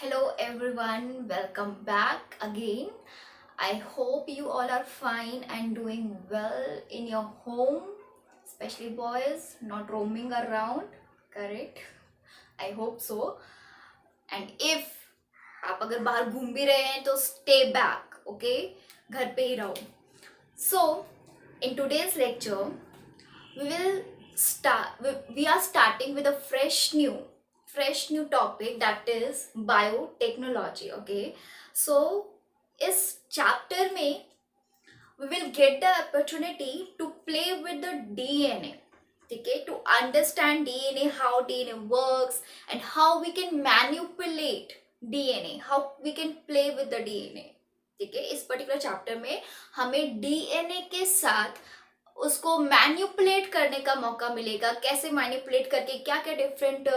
Hello everyone, welcome back again. I hope you all are fine and doing well in your home, especially boys, not roaming around, correct? I hope so. And if आप अगर बाहर घूम भी रहे हैं तो stay back, okay? घर पे ही रहो. So, in today's lecture, we will we are starting with a fresh new topic, that is biotechnology. Okay, so इस chapter में we will get the opportunity to play with the DNA. ठीक है, to understand DNA, how DNA works and how we can manipulate DNA, how we can play with the DNA. ठीक है, इस particular chapter में हमें DNA के साथ उसको मैन्युपुलेट करने का मौका मिलेगा, कैसे मैन्युपुलेट करके क्या क्या डिफरेंट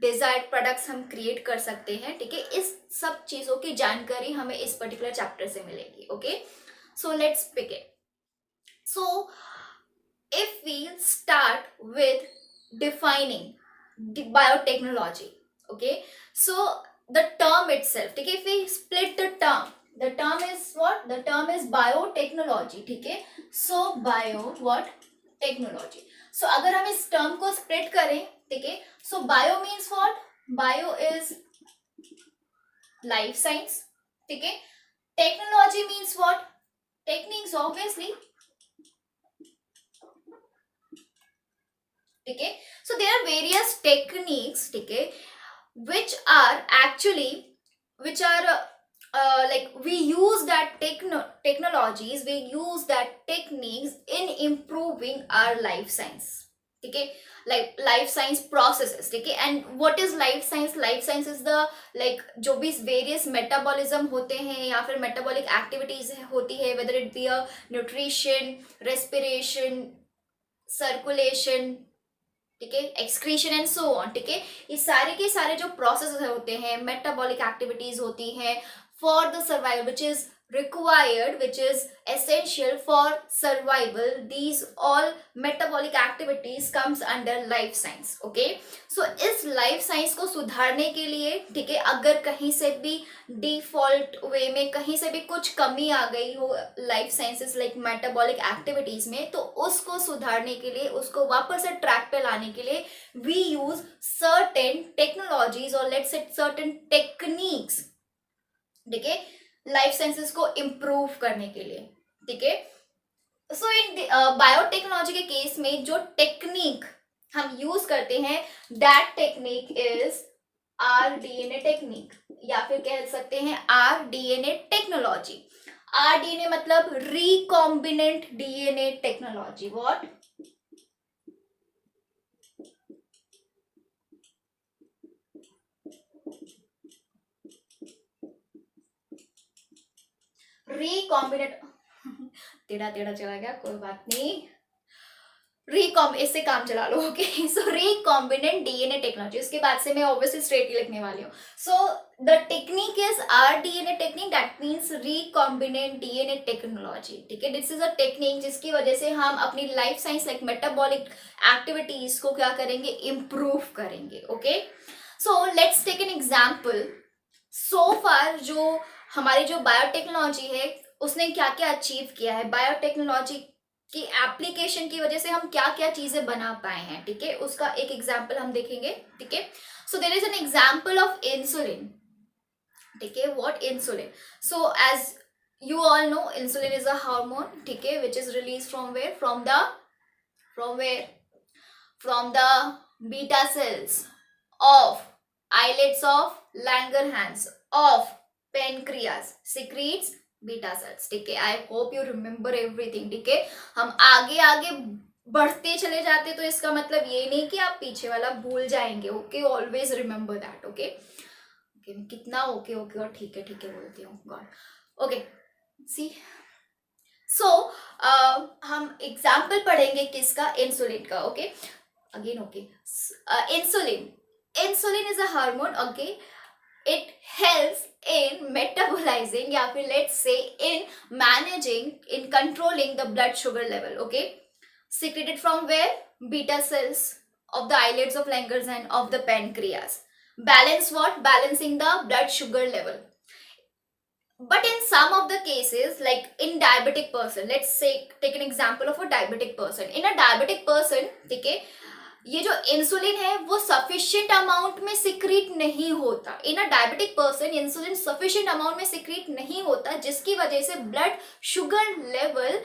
डिजायर्ड प्रोडक्ट्स हम क्रिएट कर सकते हैं. ठीक है, इस सब चीजों की जानकारी हमें इस पर्टिकुलर चैप्टर से मिलेगी. Okay, so let's begin. So if we start with defining the biotechnology, okay, so the term itself, ठीक है, if we split the term is what? The term is biotechnology. ठीक है, so bio what? Technology. So अगर हम इस term को split करें, ठीक है, so bio means what? Bio is life science. ठीक है, technology means what? Techniques, obviously. ठीक है, so there are various techniques, ठीक है, which are actually which are like we use that technologies, we use that techniques in improving our life science. ठीक है, like life science processes. ठीक है, and what is life science? Life science is the like जो भी various metabolism होते हैं या फिर metabolic activities होती है, whether it be a nutrition, respiration, circulation, ठीक है, एक्सक्रीशन एंड सो ऑन. ठीक है, ये सारे के सारे जो प्रोसेस होते हैं, मेटाबॉलिक एक्टिविटीज होती हैं for the survival, which is required, which is essential for survival. These all metabolic activities comes under life science. Okay, so इस life science को सुधारने के लिए, ठीक है, अगर कहीं से भी डिफॉल्ट वे में कहीं से भी कुछ कमी आ गई हो life sciences like metabolic activities में, तो उसको सुधारने के लिए, उसको वापस से ट्रैक पे लाने के लिए वी यूज सर्टेन टेक्नोलॉजीज और लेट्स से सर्टेन टेक्निक्स. ठीक है, लाइफ साइंसेस को इम्प्रूव करने के लिए. ठीक है, सो इन बायोटेक्नोलॉजी के केस में जो टेक्निक हम यूज करते हैं, that technique is rDNA technique, या फिर कह सकते हैं आरडीएनए टेक्नोलॉजी. आरडीएनए मतलब recombinant DNA technology. What? Recombinant टेढ़ा टेढ़ा चला गया, कोई बात नहीं. इससे काम चला लो. ओके, सो रिकॉम्बिनेंट डीएनए टेक्नोलॉजी. उसके बाद से मैं ऑब्वियसली स्ट्रेट ही लिखने वाली हूँ. So the technique is rDNA technique, that means recombinant DNA technology. ठीक है, दिस इज अ टेक्निक जिसकी वजह से हम अपनी life science like metabolic activities को क्या करेंगे? इम्प्रूव करेंगे. Okay, so let's take an example. So far जो हमारी जो बायोटेक्नोलॉजी है उसने क्या क्या अचीव किया है, बायोटेक्नोलॉजी की एप्लीकेशन की वजह से हम क्या क्या चीजें बना पाए हैं. ठीक है, उसका एक एग्जाम्पल हम देखेंगे. ठीक है, so there is an example of insulin. ठीक है, what? Insulin. So as you all know, insulin is a hormone, ठीक है, which is released from where? From where? From the beta cells of islets of Langerhans of pancreas secretes beta cells. ठीक है, I hope you remember everything. ठीक है, हम आगे आगे बढ़ते चले जाते तो इसका मतलब ये नहीं कि आप पीछे वाला भूल जाएंगे. Okay, always remember that. Okay, कितना ओके ओके और ठीक है बोलती हूँ. गॉड. ओके, सी. सो हम एग्जाम्पल पढ़ेंगे किसका? इंसुलिन का. Okay, again. Okay, insulin is a hormone. Okay, it helps in metabolizing या फिर let's say in managing, in controlling the blood sugar level. Okay, secreted from where? Beta cells of the islets of Langerhans and of the pancreas. balance what? Balancing the blood sugar level. But in some of the cases, like in diabetic person, let's say take an example of a diabetic person. In a diabetic person, ठीक है, ये जो insulin है वो sufficient amount में secrete नहीं होता. In a diabetic person insulin sufficient amount में सिक्रीट नहीं होता, जिसकी वजह से ब्लड शुगर लेवल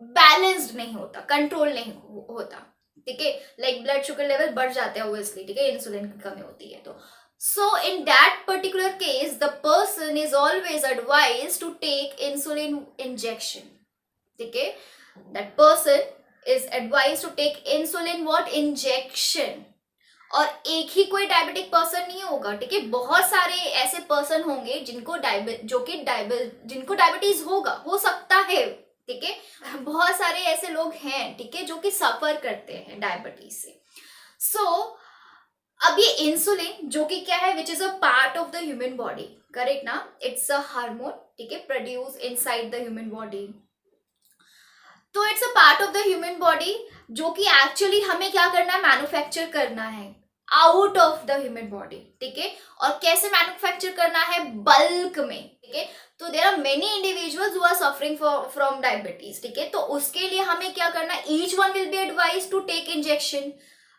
बैलेंस्ड नहीं होता, कंट्रोल नहीं होता. ठीक है, लाइक ब्लड शुगर लेवल बढ़ जाते हैं ऑब्वियसली, ठीक है, इंसुलिन की कमी होती है. तो so in that particular case the person is always advised to take insulin injection. ठीक है, that person is advised to take insulin what? Injection. और एक ही कोई डायबिटिक पर्सन नहीं होगा, ठीक है, बहुत सारे ऐसे पर्सन होंगे जिनको जिनको डायबिटीज होगा, हो सकता है, ठीक है, बहुत सारे ऐसे लोग हैं, ठीक है, जो कि सफर करते हैं डायबिटीज से. सो अब ये इंसुलिन जो कि क्या है, which is a part of the human body, correct ना, इट्स अ हार्मोन, ठीक है, produce inside the human body. तो it's a part of the human body जो कि एक्चुअली हमें क्या करना है, मैन्युफैक्चर करना है out of the human body. ठीक है, और कैसे मैन्युफैक्चर करना है, बल्क में. ठीक है, तो there are many individuals who are suffering from diabetes. ठीक है, तो उसके लिए हमें क्या करना है, each one will be advise to take injection,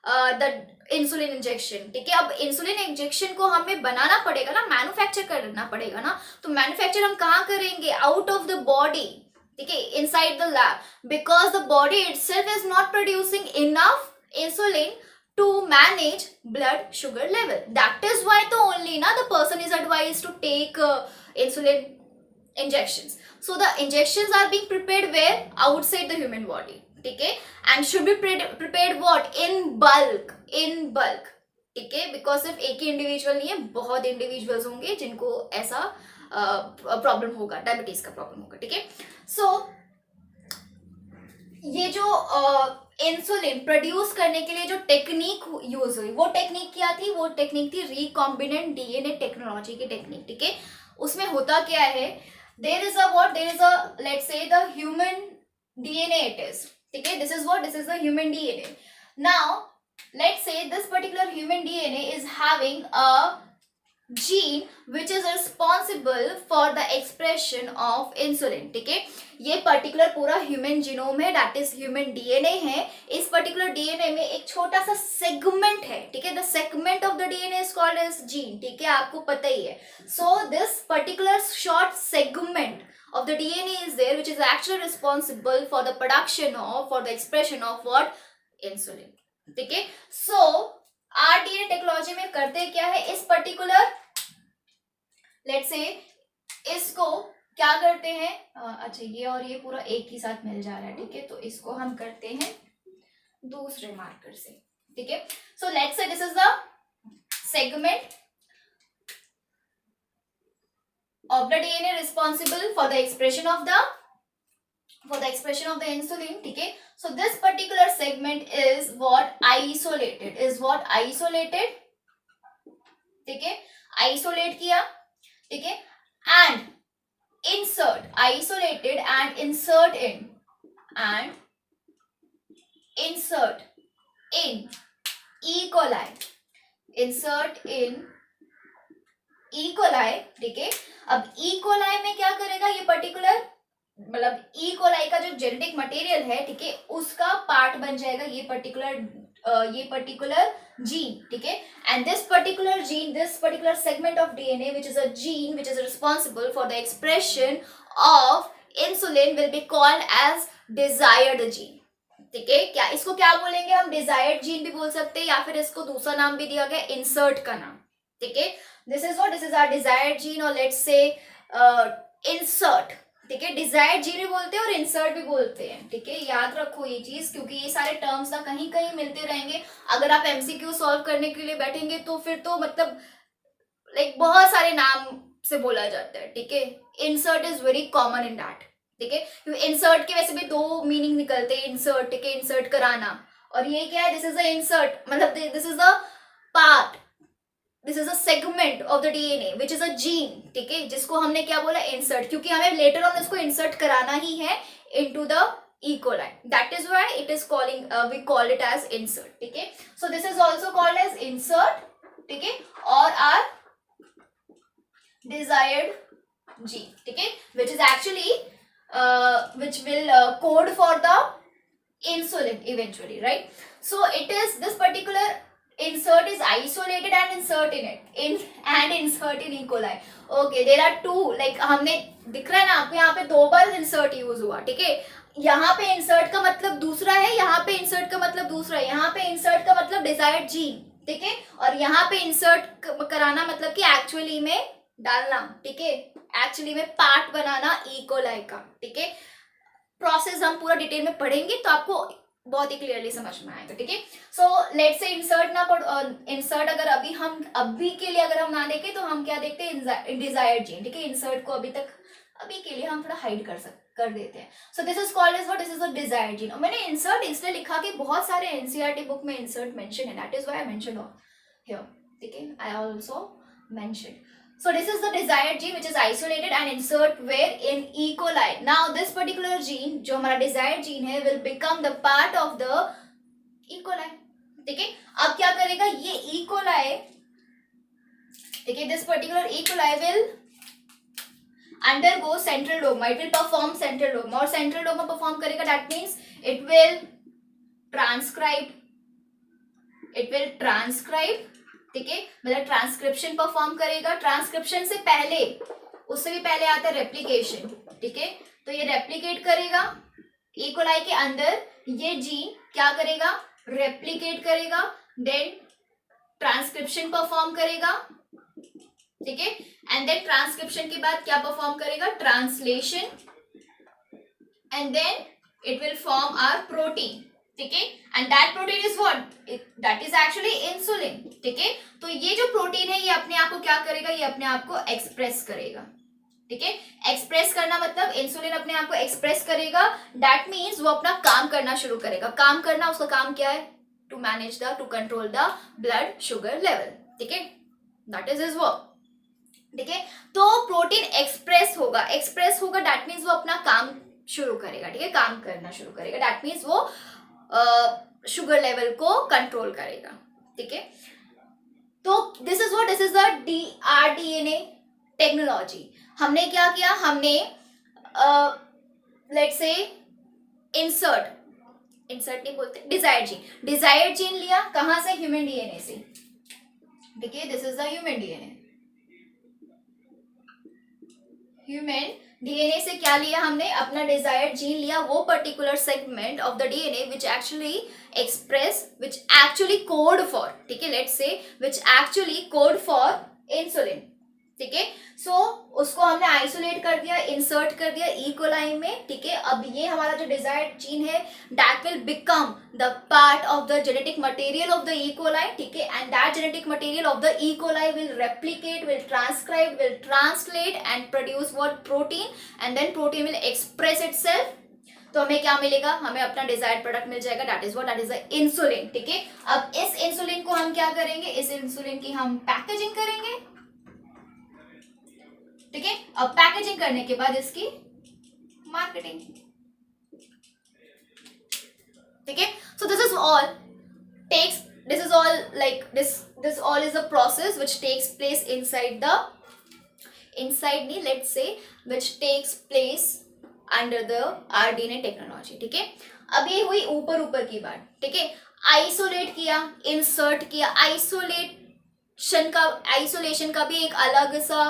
the insulin injection. ठीक है, अब इंसुलिन इंजेक्शन को हमें बनाना पड़ेगा ना, मैन्युफैक्चर करना पड़ेगा ना. तो मैन्युफैक्चर हम कहाँ करेंगे, आउट ऑफ द बॉडी. ठीक है, inside the lab, because the body itself is not producing enough insulin to manage blood sugar level. That is why the only na the person is advised to take insulin injections. So the injections are being prepared where, outside the human body. ठीक है, and should be prepared what, in bulk. ठीक है, because सिर्फ एक ही individual नहीं है, बहुत individuals होंगे जिनको ऐसा प्रॉब्लम होगा, डायबिटीज का प्रॉब्लम होगा. ठीक है, सो ये जो इंसुलिन प्रोड्यूस करने के लिए जो टेक्निक यूज हुई, वो टेक्निक क्या थी, वो टेक्निक थी रिकॉम्बिनेंट डीएनए टेक्नोलॉजी की टेक्निक. ठीक है, उसमें होता क्या है, there is a let's say the human DNA it is. ठीक है, this is the human DNA. Now let's say this particular human DNA is having a gene which is responsible for the expression of insulin. ठीक है, ये particular पूरा human genome है, that is human DNA है. इस particular DNA में एक छोटा सा सेगमेंट है. ठीक है, the segment of the DNA is called as gene. ठीक है, आपको पता ही है. So this particular short segment of the DNA is there which is actually responsible for the production of, for the expression of what, insulin. ठीक है, so RDNA technology में करते क्या है, इस पर्टिकुलर लेट्स से इसको क्या करते हैं, अच्छा ये और ये पूरा एक ही साथ मिल जा रहा है. ठीक है, तो इसको हम करते हैं दूसरे मार्कर से. ठीक है, so let's say this is the segment of the DNA responsible for the expression of the insulin. ठीक है, so this particular segment is what, isolated. ठीक है, isolate किया. ठीक है, and isolated and insert in E. coli. insert in E. coli. ठीक है, अब E. coli में क्या करेगा, ये पर्टिकुलर मतलब E. coli का जो जेनेटिक मटेरियल है, ठीक है, उसका पार्ट बन जाएगा ये पर्टिकुलर जीन. ठीक है, and this particular segment of DNA which is a gene which is responsible for the expression of insulin will be called as desired gene. ठीक है, क्या इसको क्या बोलेंगे हम, डिजायर्ड जीन भी बोल सकते हैं, या फिर इसको दूसरा नाम भी दिया गया, इंसर्ट का नाम. ठीक है, this is our desired gene, or let's say insert. ठीक है, डिजायर्ड जीन भी बोलते हैं और इंसर्ट भी बोलते हैं. ठीक है, याद रखो ये चीज, क्योंकि ये सारे टर्म्स ना कहीं कहीं मिलते रहेंगे. अगर आप एमसीक्यू सॉल्व करने के लिए बैठेंगे तो फिर तो मतलब लाइक बहुत सारे नाम से बोला जाता है. ठीक है, insert is very common in that. ठीक है, इंसर्ट के वैसे भी दो मीनिंग निकलते हैं, इंसर्ट, ठीक है, इंसर्ट कराना, और ये क्या है, दिस इज द इंसर्ट, मतलब this is the part, this is a segment of the DNA which is a gene. ठीक है, जिसको हमने क्या बोला, इंसर्ट, क्योंकि हमें लेटर ऑन इसको इंसर्ट कराना ही है into the E. coli. That is why it is calling, we call it as insert. ठीक है, so this is also called as insert. ठीक है, और आर desired gene, ठीक है, which is actually which will code for the insulin eventually, right? So it is this particular insert is isolated and insert in it and insert in E. coli. Okay, there are two, like हमने दिख रहा है ना आपको, यहाँ पे 2 बार insert use हुआ, ठीक है, यहाँ पे insert का मतलब दूसरा है, यहाँ पे insert का मतलब दूसरा है, यहाँ पे insert का मतलब desired gene, ठीक है, और यहाँ पे insert कराना मतलब कि एक्चुअली में डालना, ठीक है, एक्चुअली में पार्ट बनाना ई कोलाई का, ठीक है, प्रोसेस हम पूरा डिटेल में पढ़ेंगे तो आपको बहुत ही क्लियरली समझ में आएगा, ठीक है। सो लेट्स से इंसर्ट ना पढ़, इंसर्ट अगर अभी के लिए अगर हम ना देखें तो हम क्या देखते हैं, डिजायर्ड जीन, ठीक है, इंसर्ट को अभी के लिए हम थोड़ा हाइड कर देते हैं। So this is called as what, this is a desired gene. और मैंने इंसर्ट इसलिए लिखा कि बहुत सारे एनसीईआरटी बुक में इंसर्ट मेंशन है, that is why I mention here, ठीक है, I also mention. So this is the desired gene which is isolated and insert where in E. coli. Now this particular gene जो हमारा desired gene है will become the part of the E. coli. ठीक है, अब क्या करेगा ये E. coli, ठीक है, this particular E. coli will undergo central dogma. It will perform central dogma और central dogma perform करेगा, that means it will transcribe, ठीक है, मतलब ट्रांसक्रिप्शन परफॉर्म करेगा। ट्रांसक्रिप्शन से पहले, उससे भी पहले आता है रेप्लिकेशन, ठीक है, तो ये रेप्लिकेट करेगा ई कोलाई के अंदर, ये जीन क्या करेगा, रेप्लिकेट करेगा, देन ट्रांसक्रिप्शन परफॉर्म करेगा, ठीक है, एंड देन ट्रांसक्रिप्शन के बाद क्या परफॉर्म करेगा, translation, and then it will form our protein, ठीक है, and that protein is what, that is actually insulin, ठीक है। तो ये जो प्रोटीन है ये अपने आप को क्या करेगा, ये अपने आप को एक्सप्रेस करेगा, ठीक है, एक्सप्रेस करना मतलब इंसुलिन अपने आप को एक्सप्रेस करेगा, दैट मीन्स वो अपना काम करना शुरू करेगा। काम करना, उसका काम क्या है, to manage the, to control the blood sugar level, ठीक है, दैट इज हिज वर्क, ठीक है। तो प्रोटीन एक्सप्रेस होगा दैट मीन्स वो अपना काम शुरू करेगा, ठीक है, काम करना शुरू करेगा, दैट मीन्स वो शुगर लेवल को कंट्रोल करेगा, ठीक है। तो this is the rDNA technology. हमने क्या किया, हमने लेट्स से इंसर्ट नहीं बोलते, डिजायर्ड जीन लिया, कहां से, ह्यूमन डीएनए से, ठीक है, this is the human DNA से क्या लिया हमने, अपना डिजायर्ड जीन लिया, वो particular segment of the DNA which actually code for, ठीक है, let's say which actually code for insulin, ठीक है। सो उसको हमने आइसोलेट कर दिया, इंसर्ट कर दिया ई कोलाई में, ठीक है। अब ये हमारा जो डिजायर्ड जीन है that will become the part of the genetic material of the E coli, ठीक है, and that genetic material of the E coli will replicate, will transcribe, will translate and produce what, protein, and then protein will express itself. तो हमें क्या मिलेगा, हमें अपना desired product मिल जाएगा, that is the insulin, ठीक है। अब इस इंसुलिन को हम क्या करेंगे, इस इंसुलिन की हम पैकेजिंग करेंगे, ठीक है। अब पैकेजिंग करने के बाद इसकी मार्केटिंग, ठीक है। So this is all is a process which takes place which takes place under the RDNA technology, ठीक है। अब ये हुई ऊपर की बात, ठीक है। आइसोलेट किया, इंसर्ट किया, आइसोलेशन का भी एक अलग सा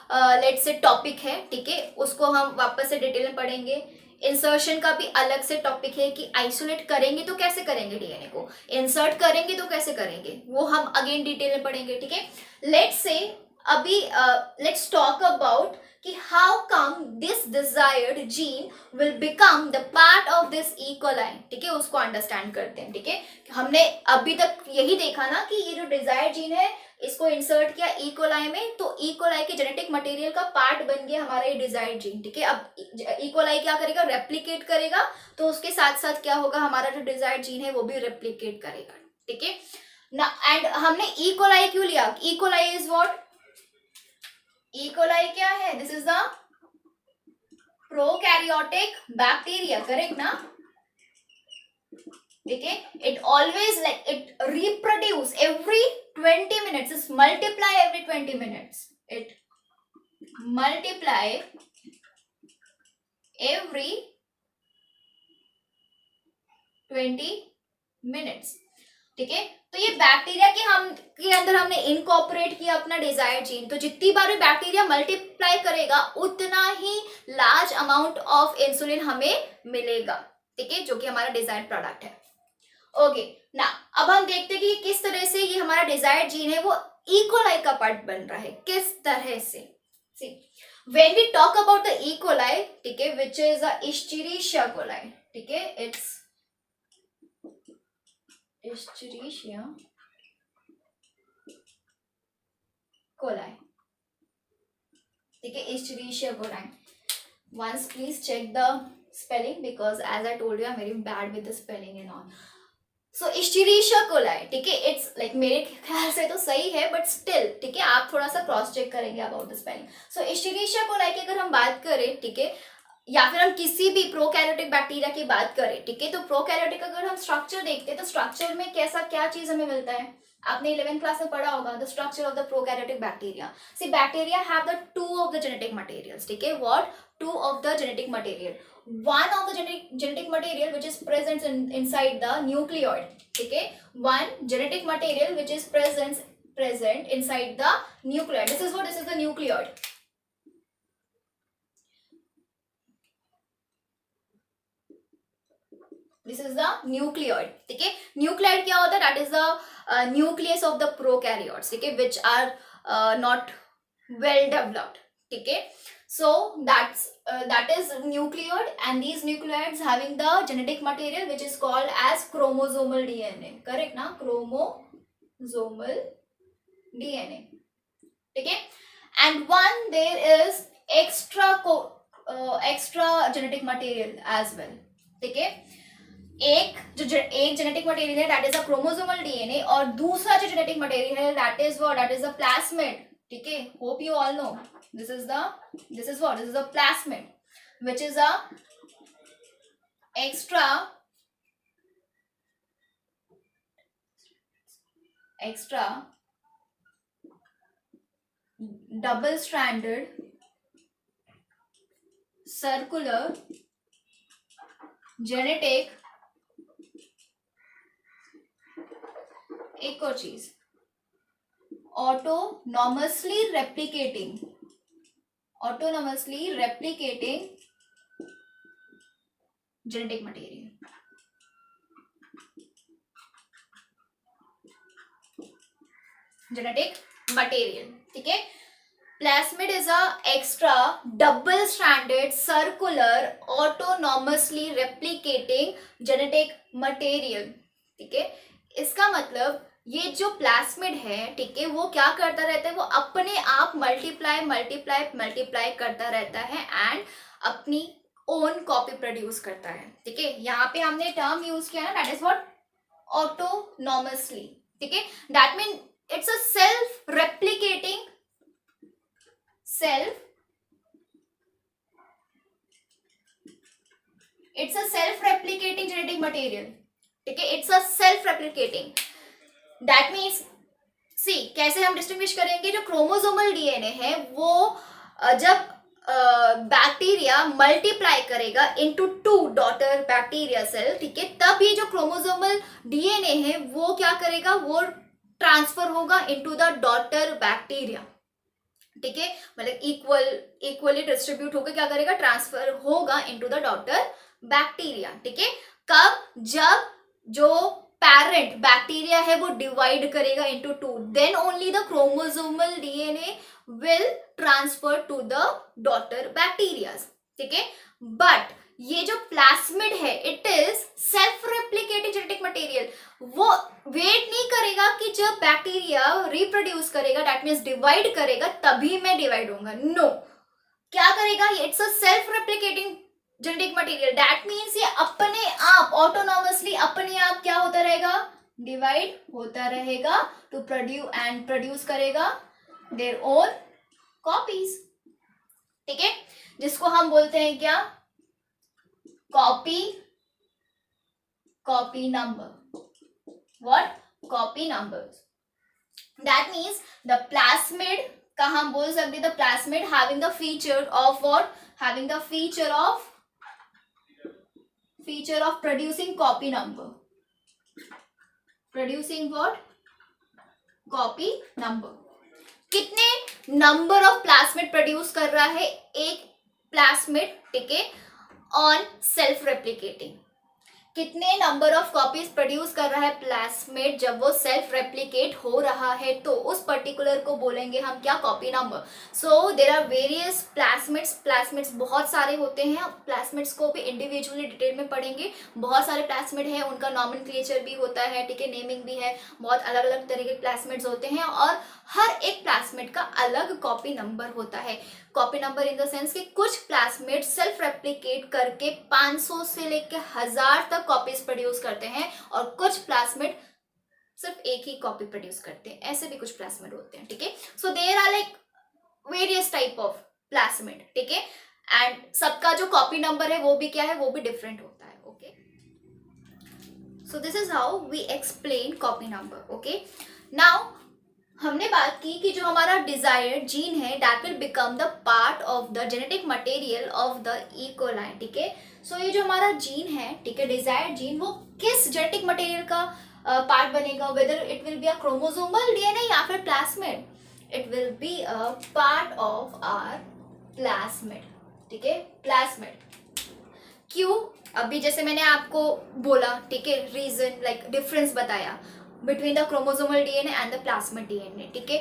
लेट्स से टॉपिक है, ठीक है, उसको हम वापस से डिटेल में पढ़ेंगे। इंसर्शन का भी अलग से टॉपिक है कि आइसोलेट करेंगे तो कैसे करेंगे डीएनए को, इंसर्ट करेंगे तो कैसे करेंगे, वो हम अगेन डिटेल में पढ़ेंगे, ठीक है। लेट्स से अभी लेट्स टॉक अबाउट कि how come this desired gene will become the part of this E coli, ठीक है, उसको अंडरस्टैंड करते हैं, ठीक है। हमने अभी तक यही देखा ना कि ये जो डिजायर्ड जीन है इसको इंसर्ट किया ई कोलाई में, तो ई कोलाई के जेनेटिक मटेरियल का पार्ट बन गया हमारा ये डिजायर्ड जीन, ठीक है। अब ई कोलाई क्या करेगा, रेप्लिकेट करेगा, तो उसके साथ साथ क्या होगा, हमारा जो डिजायर्ड जीन है वो भी रेप्लिकेट करेगा, ठीक है ना। एंड हमने ई कोलाई क्यों लिया, E coli is what, E coli क्या है, this is the prokaryotic bacteria, correct ना, ठीक है। It always like it reproduce every 20 minutes is multiply every 20 minutes. It multiply every 20 minutes. ठीक है, तो ये बैक्टीरिया के अंदर हमने इनकॉर्पोरेट किया अपना डिजायर्ड जीन, तो जितनी बार भी बैक्टीरिया मल्टीप्लाई करेगा उतना ही लार्ज अमाउंट ऑफ इंसुलिन हमें मिलेगा. ठीक है, जो कि हमारा डिजायर्ड प्रोडक्ट है. ओके ना, अब हम देखते हैं कि किस तरह से ये हमारा डिजायर्ड जीन है वो इकोलाई का पार्ट बन रहा है, किस तरह से. See when we talk about the E coli, ठीक है, which is a Escherichia coli. ठीक है, इट्स इश्चेरिशिया कोलाई. ठीक है, Escherichia coli. once please check the spelling because as I told you I'm very bad with the spelling and all. So Escherichia coli, ठीक है, it's like मेरे ख्याल से तो सही है बट स्टिल, ठीक है, आप थोड़ा सा क्रॉस चेक करेंगे about the spelling. So Escherichia coli की अगर हम बात करें, ठीक है, या फिर हम किसी भी प्रोकैरियोटिक बैक्टीरिया की बात करें, ठीक है, तो प्रोकैरियोटिक अगर हम स्ट्रक्चर देखते हैं तो स्ट्रक्चर में कैसा क्या चीज हमें मिलता है, आपने 11th क्लास में पढ़ा होगा, the structure of the prokaryotic bacteria. See bacteria have the two of the genetic materials. ठीक है, what, two of the genetic material. one of the genetic material which is present inside the nucleoid. ठीक है, one genetic material which is present inside the nucleoid. This is what, this is the nucleoid. This is the nucleoid. ठीक है, nucleoid क्या होता है, that is the nucleus of the prokaryotes. ठीक है, which are not well developed. ठीक है, so that is nucleoid, and these nucleoids having the genetic material which is called as chromosomal DNA. Correct ना, chromosomal DNA. ठीक है, and one there is extra genetic material as well. ठीक है, एक genetic material है that is a chromosomal DNA, और दूसरा जो जेनेटिक मटेरियल है दैट इज अ प्लास्मिड. ठीक है, hope you all know this is a plasmid which is a extra double stranded circular genetic एक और चीज, autonomously replicating genetic material. ठीक है, plasmid is a extra double stranded circular autonomously replicating genetic material. ठीक है, इसका मतलब ये जो प्लास्मिड है, ठीक है, वो क्या करता रहता है, वो अपने आप मल्टीप्लाई करता रहता है एंड अपनी ओन कॉपी प्रोड्यूस करता है. ठीक है, यहाँ पे हमने टर्म यूज किया ना, दैट इज व्हाट, ऑटोनॉमसली. ठीक है, that mean it's a self replicating genetic material. ठीक है, it's a self replicating. That means see कैसे हम डिस्टिंग्विश करेंगे, जो क्रोमोसोमल डीएनए है वो जब बैक्टीरिया मल्टीप्लाई करेगा इनटू 2 डॉटर बैक्टीरिया सेल, ठीक है, तब ये जो क्रोमोसोमल डीएनए है वो क्या करेगा, वो ट्रांसफर होगा इनटू द डॉटर बैक्टीरिया. ठीक है, मतलब इक्वली डिस्ट्रीब्यूट होकर क्या करेगा, ट्रांसफर होगा इनटू द डॉटर बैक्टीरिया. ठीक है, कब, जब जो पैरेंट बैक्टीरिया है वो डिवाइड करेगा into 2, then only the chromosomal DNA will transfer to the daughter bacterias. ठीक है, बट ये जो प्लास्मिड है it is self replicating genetic material. वो वेट नहीं करेगा कि जब बैक्टीरिया रिप्रोड्यूस करेगा, दैट मीन्स डिवाइड करेगा तभी मैं डिवाइड होऊंगा. नो, क्या करेगा, it's a self replicating genetic material. That means ये अपने आप ऑटोनॉमसली अपने आप क्या होता रहेगा, डिवाइड होता रहेगा टू प्रोड्यूस करेगा देयर ओन कॉपीज. ठीक है, जिसको हम बोलते हैं क्या, copy number. What, copy numbers. That means the plasmid का हम बोल सकते the plasmid having the feature of what, having the feature of producing copy number, producing what, copy number. कितने नंबर ऑफ प्लास्मिड प्रोड्यूस कर रहा है एक plasmid, ठीक है, ऑन सेल्फ रेप्लिकेटिंग. कितने नंबर ऑफ कॉपीज प्रोड्यूस कर रहा है प्लास्मिड जब वो सेल्फ रेप्लिकेट हो रहा है, तो उस पर्टिकुलर को बोलेंगे हम क्या, copy number. So there are various plasmids बहुत सारे होते हैं. प्लास्मिड्स को भी इंडिविजुअली डिटेल में पढ़ेंगे. बहुत सारे प्लास्मिड है, उनका नॉमेनक्लेचर भी होता है, ठीक है, नेमिंग भी है. बहुत अलग अलग तरह के प्लास्मिड्स होते हैं और हर एक प्लास्मिड का अलग कॉपी नंबर होता है. Copy number in the sense कि कुछ प्लास्मिड सेल्फ रेप्लिकेट करके 500 से लेकर 1000 तक कॉपीज प्रोड्यूस करते हैं और कुछ प्लास्मिड सिर्फ एक ही कॉपी प्रोड्यूस करते हैं. ऐसे भी कुछ प्लास्मिड होते हैं, ठीक है. So there are like various type of plasmid, ठीक है, एंड सबका जो कॉपी नंबर है वो भी क्या है, वो भी डिफरेंट होता है. Okay, so this is how we explain copy number. Okay, now हमने बात की कि जो हमारा डिजायर्ड जीन है that will become the part of the genetic material of the E coli, ठीक है. सो ये जो हमारा जीन है, ठीक है, डिजायर्ड जीन, वो किस जेनेटिक मटेरियल का पार्ट बनेगा, whether it will be a chromosomal DNA या फिर plasmid. It will be a part of our plasmid, ठीक है, प्लास्मिड. क्यों, अभी जैसे मैंने आपको बोला, ठीक है, रीजन लाइक डिफरेंस बताया between the chromosomal DNA and the plasmid DNA, ठीक है.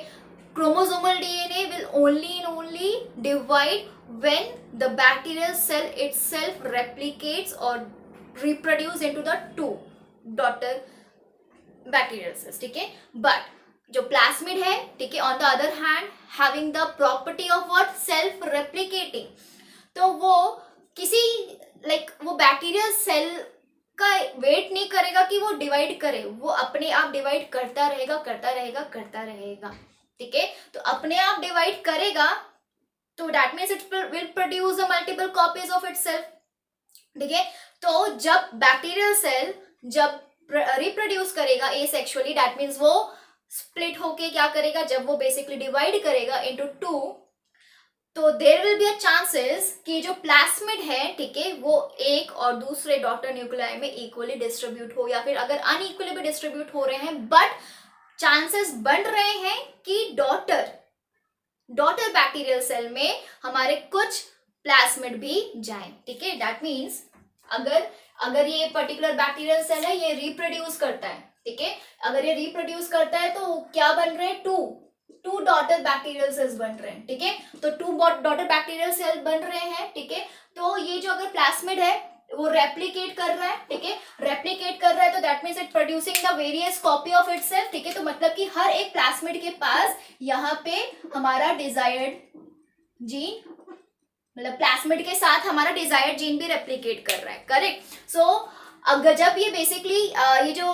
Chromosomal DNA will only divide when the bacterial cell itself replicates or reproduce into the two daughter bacterial cells, ठीक है. But जो plasmid है, ठीक है, on the other hand having the property of what, self replicating. तो वो किसी वो बैक्टीरियल सेल का वेट नहीं करेगा कि वो डिवाइड करे, वो अपने आप डिवाइड करता रहेगा, ठीक है. तो अपने आप डिवाइड करेगा, तो that means it will produce the multiple copies of itself, ठीक है. तो जब बैक्टीरियल सेल जब रिप्रोड्यूस करेगा एसेक्सुअली, दैट मीन्स वो स्प्लिट होके क्या करेगा, जब वो बेसिकली डिवाइड करेगा इनटू टू, तो there will be a chances कि जो प्लास्मिड है, ठीक है, वो एक और दूसरे डॉटर न्यूक्लियाई में इक्वली डिस्ट्रीब्यूट हो, या फिर अगर अनइक्वली भी डिस्ट्रीब्यूट हो रहे हैं, बट चांसेस बन रहे हैं कि डॉटर बैक्टीरियल सेल में हमारे कुछ प्लास्मिड भी जाए, ठीक है. दैट मीन्स अगर ये पर्टिकुलर बैक्टीरियल सेल है, ये रिप्रोड्यूस करता है, ठीक है, अगर ये रिप्रोड्यूस करता है तो क्या बन रहे हैं, टू डॉटर बैक्टीरियल सेल्स बन रहे हैं, ठीक है. तो टू डॉटर बैक्टीरियल सेल बन रहे हैं, ठीक है. तो ये जो अगर प्लास्मिड है वो रेप्लिकेट कर रहा है, ठीक है, रेप्लिकेट कर रहा है, तो that means it producing the various copy of itself, ठीक है. तो मतलब कि हर एक प्लास्मिड के पास यहाँ पे हमारा डिजायर्ड जीन, मतलब प्लास्मिड के साथ हमारा डिजायर्ड जीन भी रेप्लिकेट कर रहा है, करेक्ट. सो अगर जब ये बेसिकली ये जो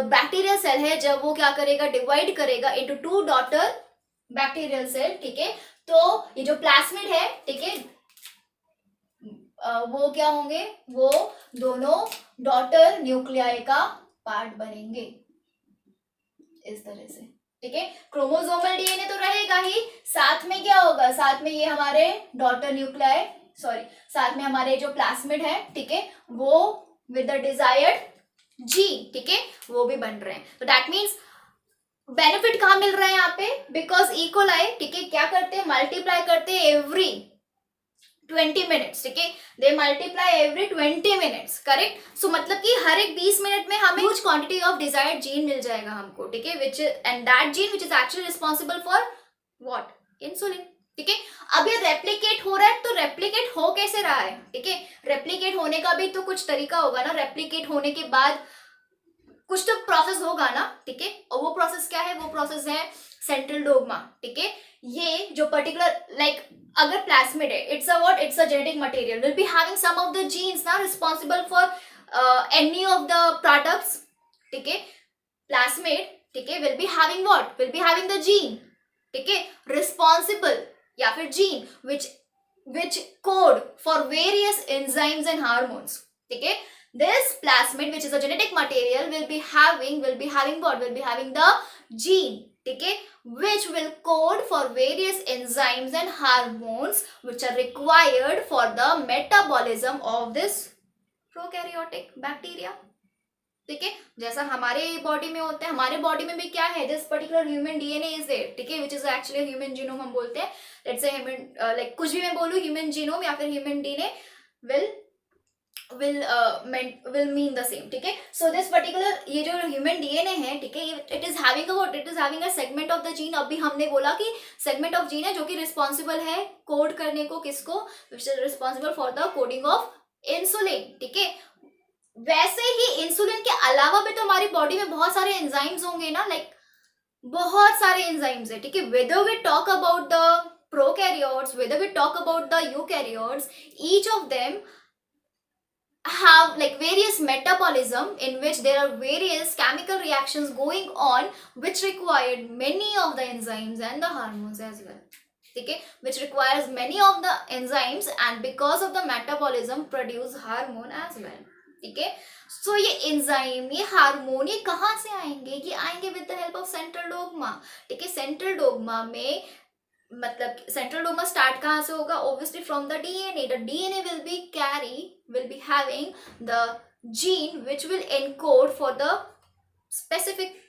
बैक्टीरियल सेल है, जब वो क्या करेगा, डिवाइड करेगा into two daughter bacterial cell, ठीक है, तो ये जो प्लास्मिड है, ठीक है, वो क्या होंगे, वो दोनों डॉटर न्यूक्लियाई का पार्ट बनेंगे इस तरह से, ठीक है. क्रोमोसोमल डीएनए तो रहेगा ही, साथ में क्या होगा, साथ में ये हमारे डॉटर न्यूक्लियाई, साथ में हमारे जो प्लास्मिड है, ठीक है, वो विद द डिजायर्ड जीन, ठीक है, वो भी बन रहे हैं. तो दैट मीन्स बेनिफिट कहाँ मिल रहा है यहाँ पे, बिकॉज ई कोलाई, ठीक है, क्या करते हैं, मल्टीप्लाई करते हैं एवरी 20 मिनट्स, ठीक है, they multiply every 20 minutes, correct. So मतलब कि हर एक 20 मिनट में हमें कुछ क्वांटिटी ऑफ डिजायर्ड जीन मिल जाएगा हमको, ठीक है, which and that gene which is actually responsible for what, insulin, ठीक है. अब ये रेप्लिकेट हो रहा है, तो रेप्लिकेट हो कैसे रहा है, ठीक है, रेप्लिकेट होने का भी तो कुछ तरीका होगा ना. रेप्लिकेट होने के बाद कुछ तो प्रोसेस होगा ना, ठीक है, और वो प्रोसेस क्या है, वो प्रोसेस है सेंट्रल डोग्मा, ठीक है. ये जो पर्टिकुलर अगर प्लास्मिड है, it's a genetic material, will be having some of the genes ना responsible for any of the products, ठीक है. प्लास्मिड, ठीक है, will be having the gene, ठीक है, रिस्पॉन्सिबल या फिर gene which code for various enzymes and hormones, ठीक है. This plasmid, which is a genetic material, will be having what? Will be having the gene, ठीक है, which will code for various enzymes and hormones which are required for the metabolism of this prokaryotic bacteria. ठीक है, जैसा हमारे body में होता है, हमारे बॉडी में भी क्या है, this particular human DNA is there, ठीक है, which is actually human genome हम बोलते हैं. लेट्स से ह्यूमन लाइक कुछ भी मैं बोलूँ, ह्यूमन जीनोम या फिर human DNA will mean the same. ठीक है, so this particular ये जो ह्यूमन डीएनए है, ठीक है, it is having a segment of the gene. अभी हमने बोला कि सेगमेंट ऑफ जीन है जो कि रिस्पॉन्सिबल है कोड करने को, किसको, विच is responsible for the coding of insulin. ठीक है, वैसे ही इंसुलिन के अलावा भी तो हमारी बॉडी में बहुत सारे एंजाइम्स होंगे ना, लाइक बहुत सारे एंजाइम्स है. ठीक है, whether we talk about the prokaryotes, whether we talk about the eukaryotes, each of them have like various metabolism in which there are various chemical reactions going on which required many of the enzymes and the hormones as well. ठीक है, which requires many of the enzymes and because of the metabolism produce hormone as well. ठीक है, सो ये enzyme, ये hormone, ये कहाँ से आएंगे, ये आएंगे with the help of central dogma. ठीक है, सेंट्रल डोग्मा में मतलब सेंट्रल डोग्मा स्टार्ट कहाँ से होगा, obviously from the DNA. The DNA will be having the gene which will encode for the specific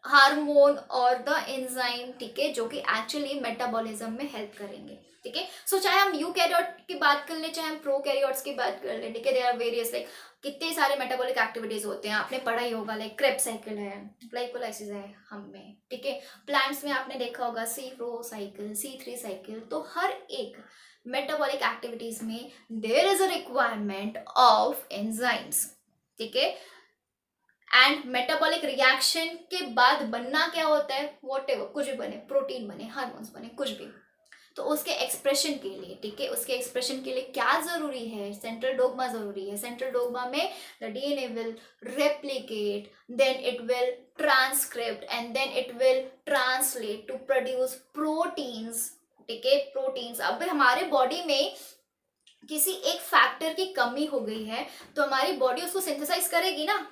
hormone और द एंजाइम. ठीक है, जो कि एक्चुअली मेटाबॉलिज्म में हेल्प करेंगे. ठीक है, सो चाहे हम यूकैरियोट की बात कर ले, चाहे हम प्रोकैरियोट्स की बात कर ले, ठीक है, देयर आर वेरियस लाइक कितने सारे मेटाबॉलिक एक्टिविटीज होते हैं, आपने पढ़ा ही होगा, लाइक क्रेब्स साइकिल है, ग्लाइकोलाइसिस है हम में. ठीक है, प्लांट्स में आपने देखा होगा C4 साइकिल, C3 साइकिल. तो हर एक मेटाबॉलिक एक्टिविटीज में there is a requirement of enzymes. ठीक है, एंड मेटाबॉलिक रिएक्शन के बाद बनना क्या होता है, व्हाटएवर, कुछ भी बने, प्रोटीन बने, हार्मोन्स बने, कुछ भी, तो उसके एक्सप्रेशन के लिए, ठीक है, उसके एक्सप्रेशन के लिए क्या जरूरी है, सेंट्रल डोग्मा जरूरी है. सेंट्रल डोग्मा में the DNA will replicate, then it will transcript and then it will translate to produce proteins. ठीक है, प्रोटीन्स. अब हमारे बॉडी में किसी एक फैक्टर की कमी हो गई है तो हमारी बॉडी उसको सिंथेसाइज करेगी ना.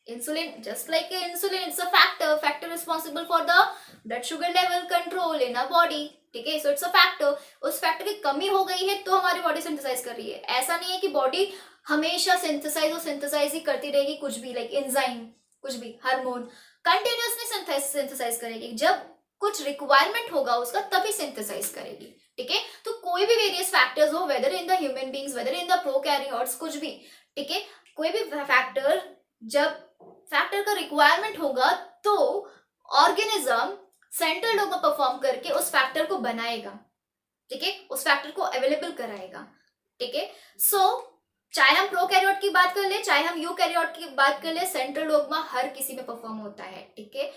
Insulin, just like insulin, it's a factor responsible for the blood sugar level control in a body. ठीक है, सो इट्स अ फैक्टर. उस फैक्टर की कमी हो गई है तो हमारी बॉडी सिंथेसाइज कर रही है. ऐसा नहीं है कि बॉडी हमेशा सिंथेसाइज ही करती रहेगी, कुछ भी लाइक एंजाइम, कुछ भी हार्मोन कंटिन्यूअसली सिंथेसाइज करेगी. जब कुछ रिक्वायरमेंट होगा उसका तभी सिंथेसाइज करेगी. ठीक है, तो कोई भी वेरियस फैक्टर्स हो, whether in the human beings, whether in the prokaryotes, कुछ भी. ठीक है, कोई भी फैक्टर, जब फैक्टर का रिक्वायरमेंट होगा तो ऑर्गेनिज्म सेंट्रल डोग्मा परफॉर्म करके उस फैक्टर को बनाएगा. ठीक है, उस फैक्टर को अवेलेबल कराएगा. ठीक है, सो चाहे हम प्रोकैरियोट की बात कर ले, चाहे हम यूकैरियोट की बात कर ले, सेंट्रल डोग्मा हर किसी में परफॉर्म होता है. ठीक है,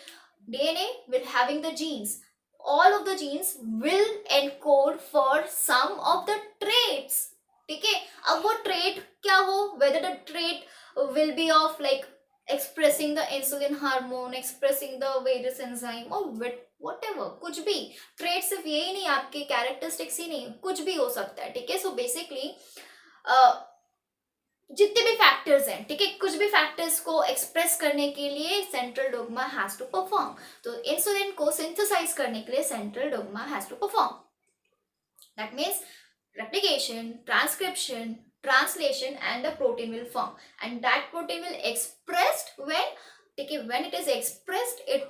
DNA will having the genes, all of the genes will encode for some of the traits. ठीक है, अब वो trait क्या हो, whether the trait will be of like expressing the insulin hormone, expressing the various enzyme or whatever, कुछ भी. trait सिर्फ यही नहीं, आपके characteristics ही नहीं, कुछ भी हो सकता है. ठीक है, so basically जितने भी फैक्टर्स हैं, ठीक है, कुछ भी फैक्टर्स को एक्सप्रेस करने के लिए central dogma has to perform. तो इंसुलिन को सिंथेसाइज करने के लिए central dogma has to perform. That means replication, transcription, translation, and the protein will form, and that protein will expressed when, ठीक है, when it is expressed, it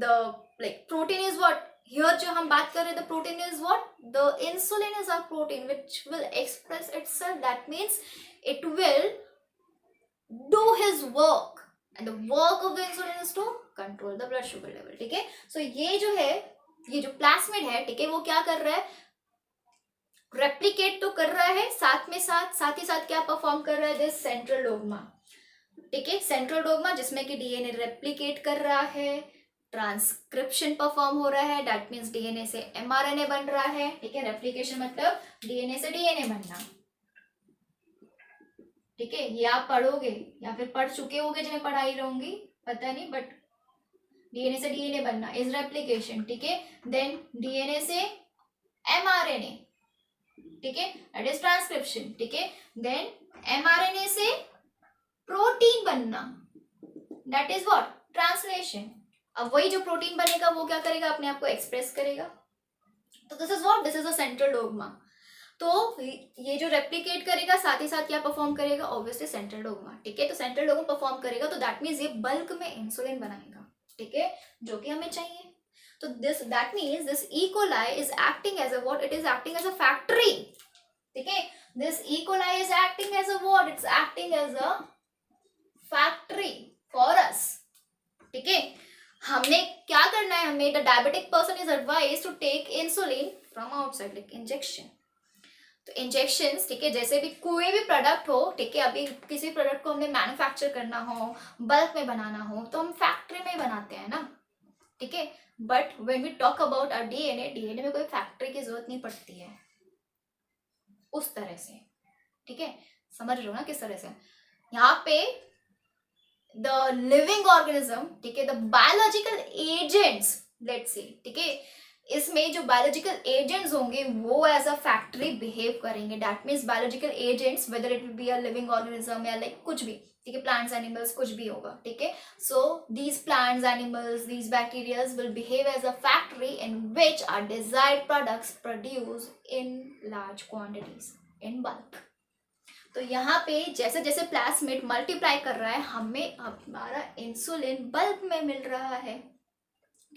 the like protein is what here जो हम बात कर रहे हैं, the protein is what, the insulin is a protein which will express itself. That means it will do his work, and the work of the insulin is to control the blood sugar level. ठीक है, so ये जो है, ये जो plasmid है, ठीक है, वो क्या कर रहा है, रेप्लिकेट तो कर रहा है, साथ ही साथ क्या परफॉर्म कर रहा है, दिस सेंट्रल डोग्मा. ठीक है, सेंट्रल डोग्मा जिसमें कि डीएनए रेप्लिकेट कर रहा है, ट्रांसक्रिप्शन परफॉर्म हो रहा है, दैट मीन्स डीएनए से एमआरएनए बन रहा है. ठीक है, रेप्लिकेशन मतलब डीएनए से डीएनए बनना. ठीक है, ये आप पढ़ोगे या फिर पढ़ चुके होगे, जिन्हें पढ़ाई रहूंगी पता नहीं, बट डीएनए से डीएनए बनना इज रेप्लिकेशन. ठीक है, देन डीएनए से एमआरएनए, ठीक है, दैट इज ट्रांसक्रिप्शन. ठीक है, देन एमआरएनए से प्रोटीन बनना, दैट इज व्हाट, ट्रांसलेशन. अब वही जो प्रोटीन बनेगा वो क्या करेगा, अपने आप को एक्सप्रेस करेगा। तो this is what, this is a central dogma. तो ये जो रेप्लिकेट करेगा साथ ही साथ क्या परफॉर्म करेगा, ऑब्वियसली सेंट्रल डोग्मा, ठीक है। तो सेंट्रल डोग्मा परफॉर्म करेगा तो दैट मीन्स ये बल्क में इंसुलिन बनाएगा, ठीक है, जो कि हमें चाहिए। तो this that means this E coli is acting as a what, it is acting as a factory, ठीक है। This E coli is acting as a what, it's acting as a factory for us, ठीक है। हमने क्या करना है, हमें the diabetic person is advise to take insulin from outside, like injection. तो इंजेक्शंस, ठीक है, जैसे भी कोई भी प्रोडक्ट हो, ठीक है, अभी किसी प्रोडक्ट को हमने मैन्युफैक्चर करना हो, बल्क में बनाना हो, तो हम फैक्ट्री में बनाते हैं ना, ठीक है। But when we talk about a DNA, DNA में कोई फैक्ट्री की जरूरत नहीं पड़ती है उस तरह से, ठीक है। समझ रहे हो ना किस तरह से। यहाँ पे द लिविंग ऑर्गेनिज्म, ठीक है, the biological agents, let's say, ठीक है, इसमें जो बायोलॉजिकल एजेंट्स होंगे वो एज अ फैक्ट्री बिहेव करेंगे। That means biological agents, weather it will be a living organism या लाइक कुछ भी, ठीक है, प्लांट्स एनिमल्स कुछ भी होगा, ठीक है। So these plants animals, these bacterias will behave as a factory in which are desired products produce in large quantities, in bulk. तो यहाँ पे जैसे जैसे प्लाज्मिड मल्टीप्लाई कर रहा है, हमें हमारा इंसुलिन बल्क में मिल रहा है,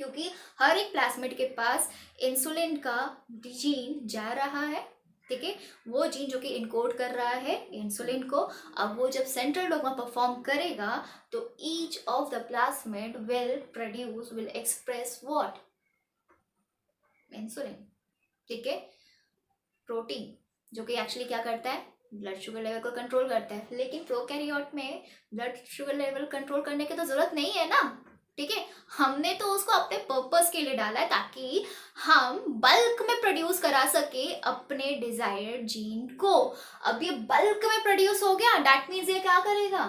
क्योंकि हर एक प्लाज्मिड के पास इंसुलिन का जीन जा रहा है, ठीक है, वो जीन जो कि इनकोड कर रहा है इंसुलिन को। अब वो जब सेंट्रल डोग्मा परफॉर्म करेगा तो each of the plasmid will produce, will express what, insulin, ठीक है, प्रोटीन, जो कि एक्चुअली क्या करता है, ब्लड शुगर लेवल को कंट्रोल करता है। लेकिन प्रोकैरियोट में ब्लड शुगर लेवल कंट्रोल करने की तो जरूरत नहीं है ना, ठीक है। हमने तो उसको अपने पर्पस के लिए डाला है ताकि हम बल्क में प्रोड्यूस करा सके अपने डिजायर्ड जीन को। अब ये बल्क में प्रोड्यूस हो गया, दैट मीन्स ये क्या करेगा,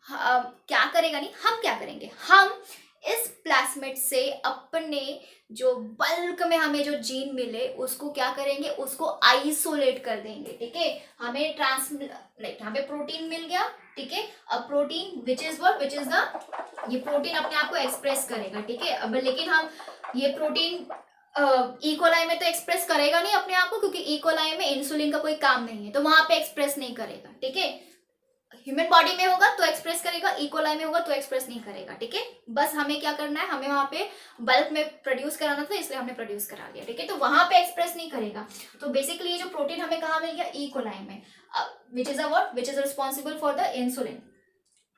क्या करेगा नहीं, हम क्या करेंगे, हम इस प्लाज्मिड से अपने जो बल्क में हमें जो जीन मिले उसको क्या करेंगे, उसको आइसोलेट कर देंगे, ठीक है। हमें लाइक हमें प्रोटीन मिल गया, ठीक है। अब protein which is what, which is the, ये प्रोटीन अपने आप को एक्सप्रेस करेगा, ठीक है। अब लेकिन हम ये प्रोटीन इकोलाई में तो एक्सप्रेस करेगा नहीं अपने आप को, क्योंकि इकोलाई में इंसुलिन का कोई काम नहीं है, तो वहां पे एक्सप्रेस नहीं करेगा, ठीक है। ह्यूमन बॉडी में होगा तो एक्सप्रेस करेगा, इकोलाई में होगा तो एक्सप्रेस नहीं करेगा, ठीक है। बस हमें क्या करना है, हमें वहां पे बल्क में प्रोड्यूस कराना था, इसलिए हमने प्रोड्यूस करा लिया, ठीक है। तो वहां पे एक्सप्रेस नहीं करेगा। तो बेसिकली ये जो प्रोटीन हमें कहाँ मिल गया, इकोलाई में, विच is a what, which is responsible for the insulin,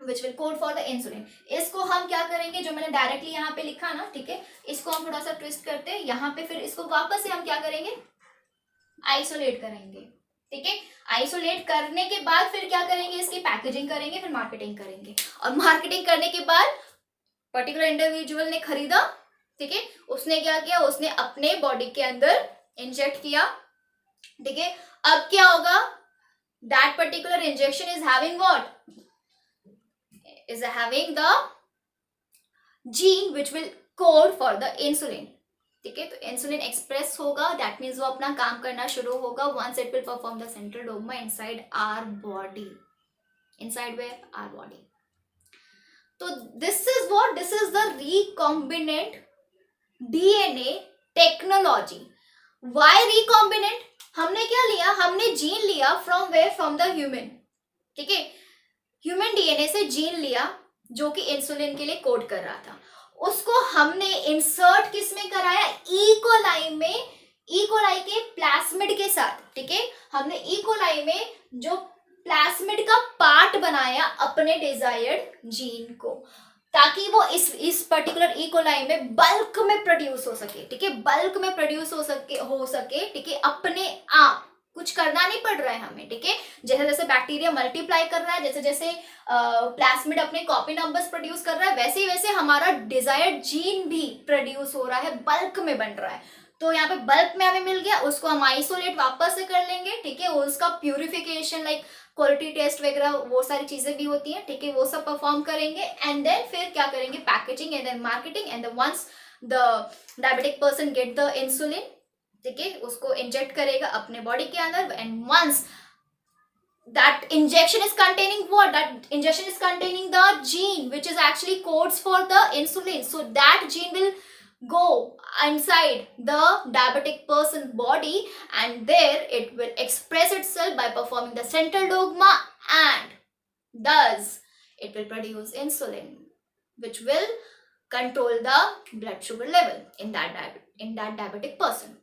which will code for the insulin. इसको हम क्या करेंगे, जो मैंने डायरेक्टली यहाँ पे लिखा ना, ठीक है, इसको हम थोड़ा सा ट्विस्ट करते हैं यहाँ पे, फिर इसको वापस से हम क्या करेंगे, आइसोलेट करेंगे, ठीक है। आइसोलेट करने के बाद फिर क्या करेंगे, इसकी पैकेजिंग करेंगे, फिर मार्केटिंग करेंगे, और मार्केटिंग करने के बाद पर्टिकुलर इंडिविजुअल ने खरीदा, ठीक है, उसने क्या किया, उसने अपने बॉडी के अंदर इंजेक्ट किया, ठीक है। अब क्या होगा, that particular injection is having what, is having the gene which will code for the insulin, ठीक है। तो इंसुलिन एक्सप्रेस होगा, दैट मीन्स वो अपना काम करना शुरू होगा, once it will perform the central dogma inside our body, inside where, our body. तो this is what, this is the recombinant DNA technology. Why recombinant, हमने क्या लिया, हमने जीन लिया from where, from the human, ठीक है, human DNA से gene लिया जो कि इंसुलिन के लिए कोड कर रहा था, उसको हमने इंसर्ट किस में कराया, इकोलाई में, इकोलाई के प्लाज्मिड के साथ, ठीक है। हमने इकोलाई में जो प्लाज्मिड का पार्ट बनाया अपने डिजायर्ड जीन को, ताकि वो इस पर्टिकुलर इकोलाई में बल्क में प्रोड्यूस हो सके, ठीक है, बल्क में प्रोड्यूस हो सके, ठीक है, अपने आप, कुछ करना नहीं पड़ रहा है हमें, ठीक है। जैसे जैसे बैक्टीरिया मल्टीप्लाई कर रहा है, जैसे जैसे प्लाज्मिड अपने कॉपी नंबर्स प्रोड्यूस कर रहा है, वैसे ही वैसे हमारा डिजायर्ड जीन भी प्रोड्यूस हो रहा है, बल्क में बन रहा है। तो यहाँ पे बल्क में हमें मिल गया, उसको हम आइसोलेट वापस से कर लेंगे, ठीक है, उसका प्यूरिफिकेशन लाइक क्वालिटी टेस्ट वगैरह वो सारी चीजें भी होती हैं, ठीक है, वो सब परफॉर्म करेंगे, एंड देन फिर क्या करेंगे, packaging and then marketing, and then once the diabetic person get the insulin, ठीक है, उसको इंजेक्ट करेगा अपने बॉडी के अंदर, and once that injection is containing what? That injection is containing the gene which is actually codes for the insulin. So that gene will go inside the diabetic person's body, and there it will express itself by performing the central dogma, and thus it will produce insulin which will control the blood sugar level in that diabetic person.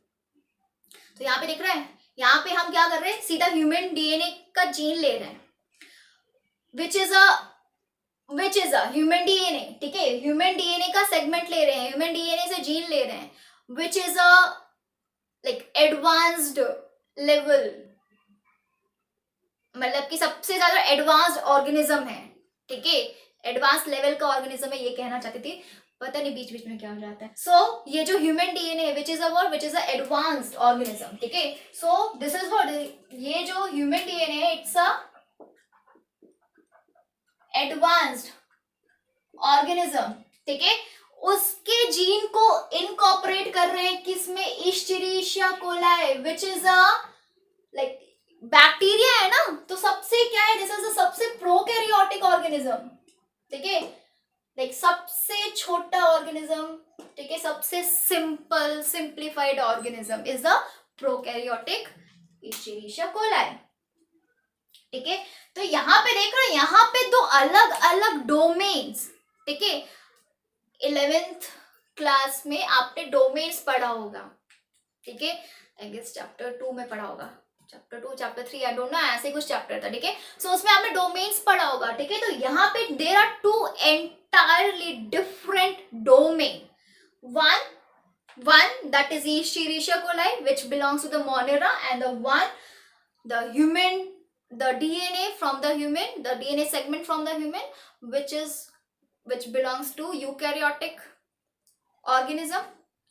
तो यहाँ पे देख रहे हैं, यहाँ पे हम क्या कर रहे हैं, सीधा ह्यूमन डीएनए का जीन ले रहे हैं विच इज अ ह्यूमन डीएनए, ठीक है, ह्यूमन डीएनए का सेगमेंट ले रहे हैं, ह्यूमन डीएनए से जीन ले रहे हैं विच is a like advanced level, मतलब कि सबसे ज्यादा एडवांस्ड ऑर्गेनिज्म है, ठीक है, एडवांस लेवल का ऑर्गेनिज्म है, ये कहना चाहती थी, पता नहीं बीच बीच में क्या हो जाता है. सो ये जो ह्यूमन डीएनए है which is a what, which is a advanced organism, ठीक है. सो दिस इज व्हाट, ये जो ह्यूमन डीएनए है इट्स अ एडवांस्ड ऑर्गेनिज्म, ठीक है. उसके जीन को इनकॉर्पोरेट कर रहे हैं किसमें, Escherichia coli which is a like bacteria है ना, तो सबसे क्या है, दिस इज सबसे प्रोकैरियोटिक ऑर्गेनिज्म, ठीक है, लाइक सबसे छोटा ऑर्गेनिज्म, ठीक है, सबसे simple simplified organism is the prokaryotic Escherichia coli, ठीक है. तो यहाँ पे देख रहे हो, यहाँ पे दो अलग अलग डोमेन्स, ठीक है, 11th क्लास में आपने डोमेन्स पढ़ा होगा, ठीक है, आई गेस चैप्टर 2 में पढ़ा होगा, chapter 2 chapter 3 I don't know, ऐसे कुछ चैप्टर था, ठीक है. सो उसमें आपने डोमेन्स पढ़ा होगा, ठीक है. तो यहाँ पे there are two entirely different domain, one that is Escherichia coli which belongs to the Monera, and the one, the human, the DNA from the human, the DNA segment from the human which belongs to eukaryotic organism,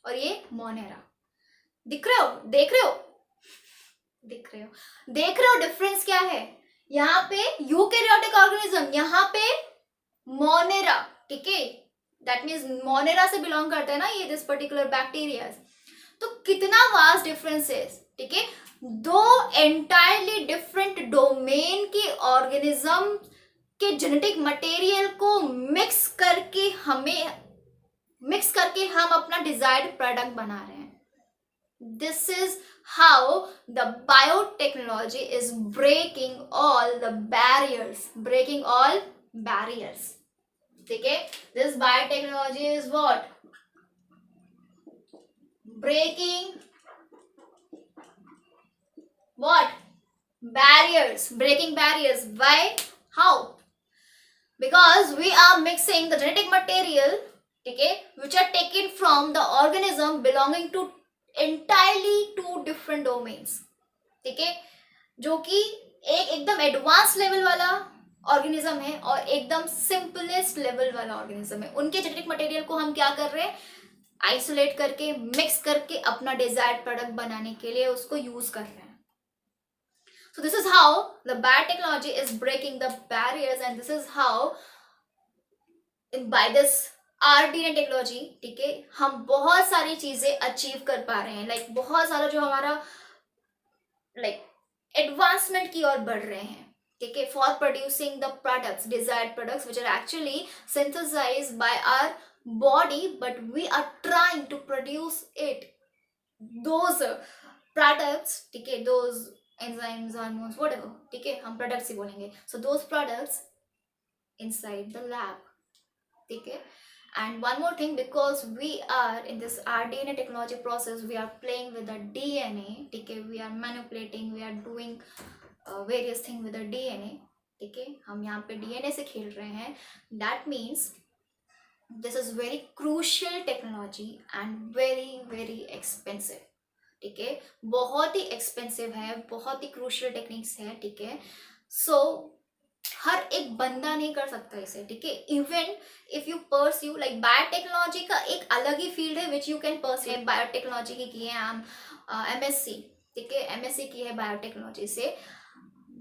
और ये Monera. दिख रहे हो, देख रहे हो, देख रहे हो, देख रहे हो डिफरेंस क्या है, यहाँ पे यूकैरियोटिक ऑर्गेनिज्म, यहाँ पे मोनेरा, ठीक है, दैट मीन्स मोनेरा से बिलोंग करता है ना ये दिस पर्टिकुलर बैक्टीरिया. तो कितना वास्ट डिफरेंस है, ठीक है, दो एंटायरली डिफरेंट डोमेन के ऑर्गेनिज्म के जेनेटिक मटेरियल को मिक्स करके हम अपना डिजायर्ड प्रोडक्ट बना रहे हैं. This is how the biotechnology is breaking all barriers, ठीक है. This biotechnology is what, breaking barriers. Why? How? Because we are mixing the genetic material, ठीक है, which are taken from the organism belonging to entirely two different domains, ठीक है, जो कि एक एकदम एडवांस लेवल वाला ऑर्गेनिज्म है और एकदम सिंपलेस्ट लेवल वाला ऑर्गेनिज्म है. उनके जेनेटिक मटेरियल को हम क्या कर रहे हैं, आइसोलेट करके मिक्स करके अपना डिजायर्ड प्रोडक्ट बनाने के लिए उसको यूज कर रहे हैं. So this is how the biotechnology is breaking the barriers, and this is how by this RDNA technology, ठीक है, हम बहुत सारी चीजें अचीव कर पा रहे हैं, लाइक बहुत सारा जो हमारा लाइक एडवांसमेंट की ओर बढ़ रहे हैं, ठीक है, for producing the products, desired products which are actually synthesized by our body, but we are trying to produce it, those products, ठीक है, दोज एंजाइम्स, हार्मोन्स, व्हाटएवर, ठीक है, हम प्रोडक्ट्स ही बोलेंगे. So those products inside the lab, ठीक है. And one more thing, because we are in this RDNA technology process, we are playing with the DNA, ठीक है, we are manipulating, we are doing various things with the DNA, ठीक है, हम यहाँ पे DNA से खेल रहे हैं. That means this is very crucial technology and very very expensive, ठीक है, बहुत ही एक्सपेंसिव है, बहुत ही क्रूशियल टेक्निक्स है, ठीक है. सो हर एक बंदा नहीं कर सकता इसे, ठीक है. Even if you pursue like biotechnology का एक अलग ही फील्ड है which you can pursue. Biotechnology की है हम MSc, ठीक है, MSc की है बायोटेक्नोलॉजी से.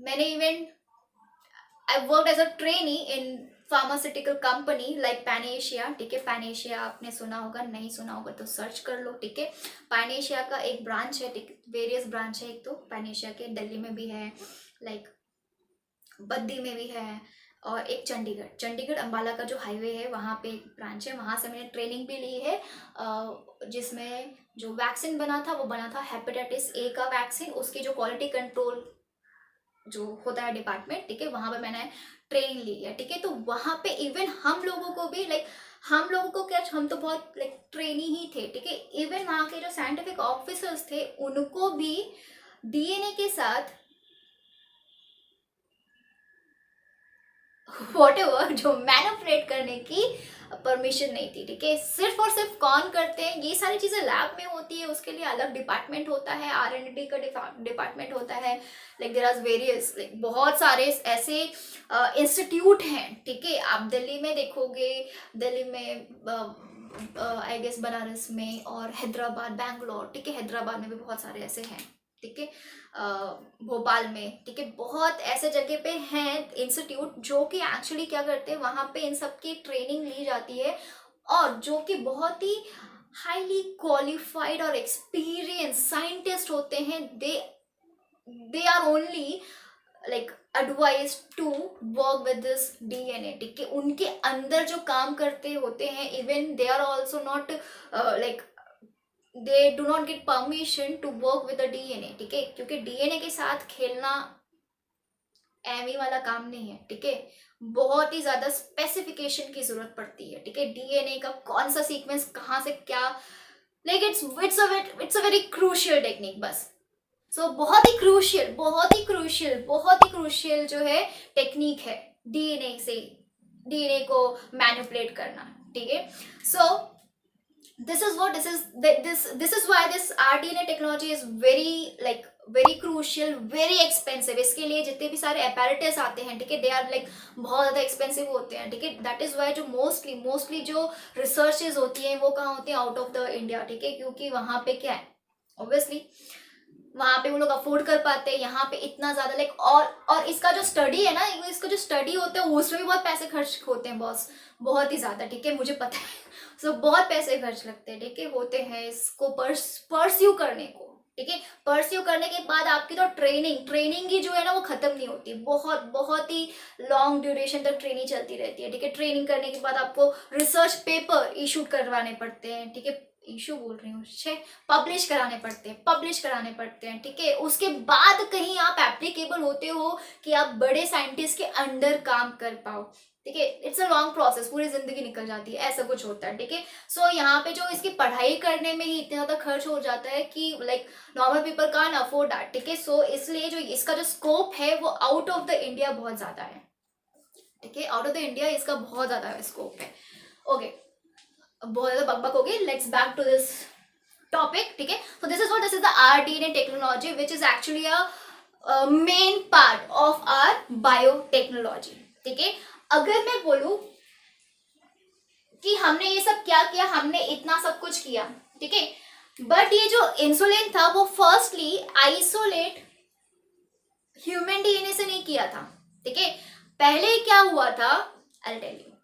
मैंने even I work as a trainee in pharmaceutical company like Panacea, ठीक है. पैनेशिया आपने सुना होगा, नहीं सुना होगा तो सर्च कर लो, ठीक है. पैनेशिया का एक ब्रांच है, ठीक, वेरियस ब्रांच है. एक तो पैनेशिया के दिल्ली में भी है, लाइक बद्दी में भी है, और एक चंडीगढ़, चंडीगढ़ अम्बाला का जो हाईवे है वहाँ पे एक ब्रांच है, वहाँ से मैंने ट्रेनिंग भी ली है, जिसमें जो वैक्सीन बना था वो बना था हेपेटाइटिस ए का वैक्सीन, उसकी जो क्वालिटी कंट्रोल जो होता है डिपार्टमेंट, ठीक है, वहाँ पे मैंने ट्रेनिंग ली है, ठीक है। तो वहाँ पे इवन हम लोगों को भी लाइक, हम लोगों को क्या, हम तो बहुत लाइक ट्रेनी ही थे, ठीक है। इवन वहाँ के जो साइंटिफिक ऑफिसर्स थे उनको भी डीएनए के साथ वॉटेवर जो मैनिपुलेट करने की परमिशन नहीं थी, ठीक है। सिर्फ और सिर्फ कौन करते हैं ये सारी चीजें, लैब में होती है, उसके लिए अलग डिपार्टमेंट होता है, R&D का डिपार्टमेंट होता है, like there are various, like बहुत सारे ऐसे इंस्टीट्यूट हैं, ठीक है। आप दिल्ली में देखोगे, दिल्ली में आई गेस बनारस में, और हैदराबाद, बैंगलोर, ठीक है, हैदराबाद में भी बहुत सारे ऐसे हैं, ठीक है, भोपाल में, ठीक है, बहुत ऐसे जगह पे हैं इंस्टीट्यूट जो कि एक्चुअली क्या करते हैं, वहाँ पे इन सब की ट्रेनिंग ली जाती है, और जो कि बहुत ही हाईली क्वालिफाइड और एक्सपीरियंस साइंटिस्ट होते हैं। They are only like advise to work with this DNA, ठीक है। उनके अंदर जो काम करते होते हैं, even they are also not like, they do not get permission to work with the DNA, ठीक है, क्योंकि डीएनए के साथ खेलना एमी वाला काम नहीं है, ठीक है। बहुत ही ज्यादा स्पेसिफिकेशन की जरूरत पड़ती है, ठीक है। डीएनए का कौन सा सीक्वेंस कहाँ से क्या, like it's a very crucial technique बस। सो बहुत ही क्रूशियल, बहुत ही क्रूशियल, बहुत ही क्रूशियल जो है टेक्निक है डीएनए से, डीएनए को मैनिपुलेट करना, ठीक है। सो this is what this is why this RDNA technology is very crucial, very expensive। इसके लिए जितने भी सारे apparatus आते हैं, ठीक है, they are like बहुत ज़्यादा expensive होते हैं, ठीक है। that is why जो mostly जो researches होती हैं वो कहाँ होती हैं, out of the India, ठीक है, क्योंकि वहाँ पे क्या है, obviously वहाँ पे वो लोग अफोर्ड कर पाते हैं, यहाँ पे इतना ज्यादा लाइक, और इसका जो स्टडी है ना, इसका जो स्टडी होता है उसमें भी बहुत पैसे खर्च होते हैं बॉस, बहुत ही ज्यादा, ठीक है, मुझे पता है। सो बहुत पैसे खर्च लगते हैं, ठीक है, होते हैं इसको परस्यू करने को, ठीक है। परस्यू करने के बाद आपकी तो ट्रेनिंग ही जो है ना वो खत्म नहीं होती, बहुत बहुत ही लॉन्ग ड्यूरेशन तक ट्रेनिंग चलती रहती है, ठीक है। ट्रेनिंग करने के बाद आपको रिसर्च पेपर इशू करवाने पड़ते हैं, ठीक है, इशू बोल रही हूँ, पब्लिश कराने पड़ते हैं, ठीक है। उसके बाद कहीं आप एप्लीकेबल होते हो कि आप बड़े साइंटिस्ट के अंडर काम कर पाओ, ठीक है। इट्स अ लॉन्ग प्रोसेस, पूरी जिंदगी निकल जाती है, ऐसा कुछ होता है, ठीक है। सो यहाँ पे जो इसकी पढ़ाई करने में ही इतना ज्यादा खर्च हो जाता है कि like normal people can't afford that, ठीक है। सो इसलिए जो इसका जो स्कोप है वो आउट ऑफ द इंडिया बहुत ज्यादा है, ठीक है, आउट ऑफ द इंडिया इसका बहुत ज्यादा स्कोप है। ओके, बहुत ज्यादा बकबक हो गई, let's back to this topic, ठीक है। So this is the RDNA technology which is actually a main part of our biotechnology, ठीक है। अगर मैं बोलूं कि हमने ये सब क्या किया, हमने इतना सब कुछ किया, ठीक है, बट ये जो इंसुलिन था वो फर्स्टली आइसोलेट ह्यूमन डीएनए से नहीं किया था, ठीक है। पहले क्या हुआ था, आई टेल यू।